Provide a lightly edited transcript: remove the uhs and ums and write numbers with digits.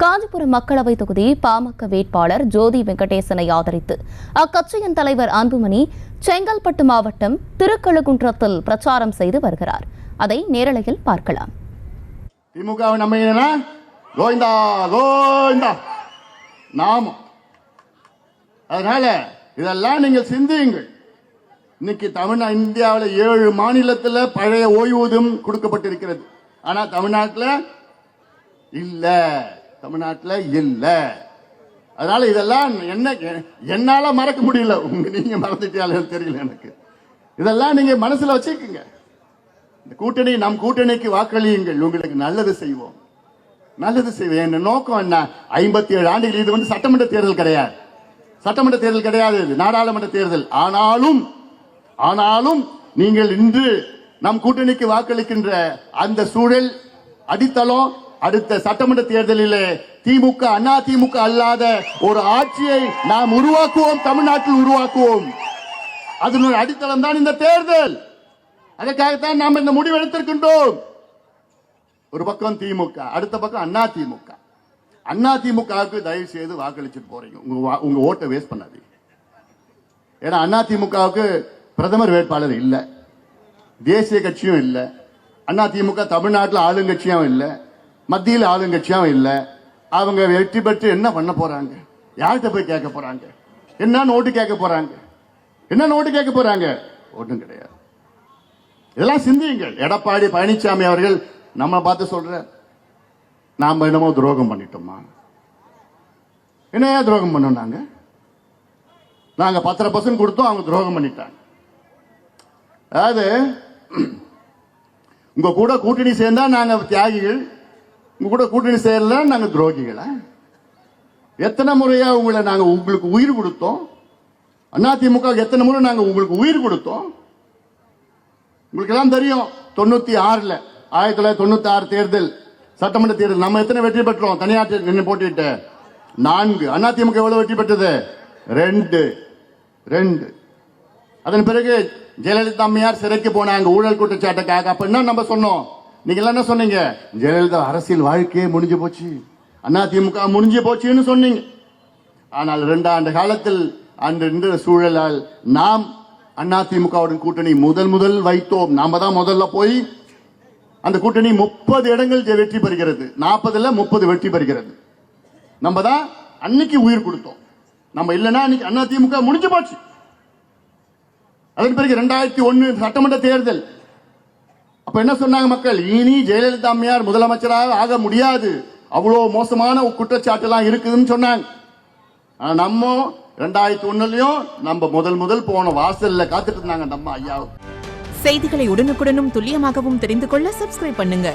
காஞ்சிபுரம் மக்களவை தொகுதி பாமக வேட்பாளர் ஜோதி வெங்கடேசனை ஆதரித்து அக்கட்சியின் தலைவர் அன்புமணி செங்கல்பட்டு மாவட்டம் திருக்கழுகுன்றத்தில் பிரச்சாரம் செய்து வருகிறார். அதை நேரலையில் பார்க்கலாம். அதனால இதெல்லாம் நீங்கள் சிந்தியுங்கள். இன்னைக்கு இந்தியாவில் 7 மாநிலத்தில் பழைய ஓய்வூதியம் கொடுக்கப்பட்டிருக்கிறது. ஆனா தமிழ்நாட்டில் இல்ல. அதனால இதெல்லாம் என்னால மறக்க முடியல. நீங்க மறந்துட்டாலும் தெரியல எனக்கு. இதெல்லாம் நீங்க மனசுல வச்சுக்கோங்க. இந்த கூட்டணி, நம் கூட்டணிக்கு வாக்களியுங்கள். உங்களுக்கு நல்லது செய்வோம். என் நோக்கம் என்ன? 57 ஆண்டுகள். இது வந்து சட்டமன்ற தேர்தல் கிடையாது, நாடாளுமன்ற தேர்தல். ஆனாலும் நீங்கள் இன்று நம் கூட்டணிக்கு வாக்களிக்கின்ற அந்த சூழல் அடித்தளம் அடுத்த சட்டமன்ற தேர்தலில் திமுக, அண்ணா திமுக அல்லாத ஒரு ஆட்சியை நாம் உருவாக்குவோம், தமிழ்நாட்டில் உருவாக்குவோம். அதனுடைய அடித்தளம் தான் இந்த தேர்தல். அதற்காகத்தான் நாம் இந்த முடிவு எடுத்திருக்கின்றோம். ஒரு பக்கம் திமுக, அடுத்த பக்கம் அண்ணா திமுக. அண்ணா திமுகவுக்கு தயவு செய்து வாக்களிச்சுட்டு போறீங்க. உங்க ஓட்டை வேஸ்ட் பண்ணாதீங்க. ஏன்னா அண்ணா திமுகவுக்கு பிரதமர் வேட்பாளர் இல்ல, தேசிய கட்சியும் இல்ல. அண்ணா திமுக தமிழ்நாட்டில் ஆளுங்கட்சியும் இல்ல, மத்தியில் ஆளுங்கட்சியும் இல்ல. அவங்க வெற்றி பெற்று என்ன பண்ண போறாங்க? யார்கிட்ட போய் கேட்க போறாங்க? என்ன நோட்டு கேட்க போறாங்க? ஒன்றும் கிடையாது. இதெல்லாம் சிந்தியுங்கள். எடப்பாடி பழனிசாமி அவர்கள் நம்ம பார்த்து சொல்ற, நாம என்னமோ துரோகம் பண்ணிட்டோமா? என்னையா துரோகம் பண்ணோம்? நாங்க 10% கொடுத்தோம், அவங்க துரோகம் பண்ணிட்டாங்க. அதாவது உங்க கூட கூட்டணி சேர்ந்தா நாங்க தியாகிகள், உங்க கூட கூட்டணி சேரல நாங்க துரோகிகளா? எத்தனை முறையா உங்களுக்கு உயிர் கொடுத்தோம்? அதிமுக எத்தனை முறை நாங்க உங்களுக்கு உயிர் கொடுத்தோம்? உங்களுக்கு எல்லாம் தெரியும். 1996 தேர்தல், சட்டமன்ற தேர்தல் நம்ம எத்தனை வெற்றி பெற்றோம்? தனியார் நின்று போட்டிட்டு 4. அதிமுக எவ்வளவு வெற்றி பெற்றது? 2. அதன் பிறகு ஜெயலலிதா அம்மையார் சிறைக்கு போனாங்க ஊழல் குற்றச்சாட்டுக்காக. அப்ப என்ன நம்ம சொன்னோம்? நீங்க என்ன சொன்னீங்க? ஜெயலலிதா அரசியல் வாழ்க்கையே முடிஞ்சு போச்சு, அதிமுக முடிஞ்சு போச்சுன்னு சொன்னீங்க. ஆனால் 2 ஆண்டு காலத்தில் அன்று சூழலால் நாம் அதிமுகவுடன் கூட்டணி முதல் வைத்தோம். நாம தான் முதல்ல போய் அந்த கூட்டணி 30 இடங்கள் வெற்றி பெறுகிறது, 40ல் 30 வெற்றி பெறுகிறது. நம்ம தான் அன்னைக்கு உயிர் கொடுத்தோம். நம்ம இல்லைன்னா அன்னைக்கு அதிமுக முடிஞ்சு போச்சு. அதன் பிறகு 2001 சட்டமன்ற தேர்தல். அப்ப என்ன சொன்னாங்க மக்கள்? இனி ஜெயலலிதா அம்மையார் முதலமைச்சராக ஆக முடியாது, அவ்வளவு மோசமான குற்றச்சாட்டு எல்லாம் இருக்குதுன்னு சொன்னாங்க. நம்ம 2001 நம்ம முதல் போன வாசல்ல காத்துட்டு இருந்தாங்க நம்ம ஐயா. செய்திகளை உடனுக்குடனும் துல்லியமாகவும் தெரிந்து கொள்ள சப்ஸ்கிரைப் பண்ணுங்க.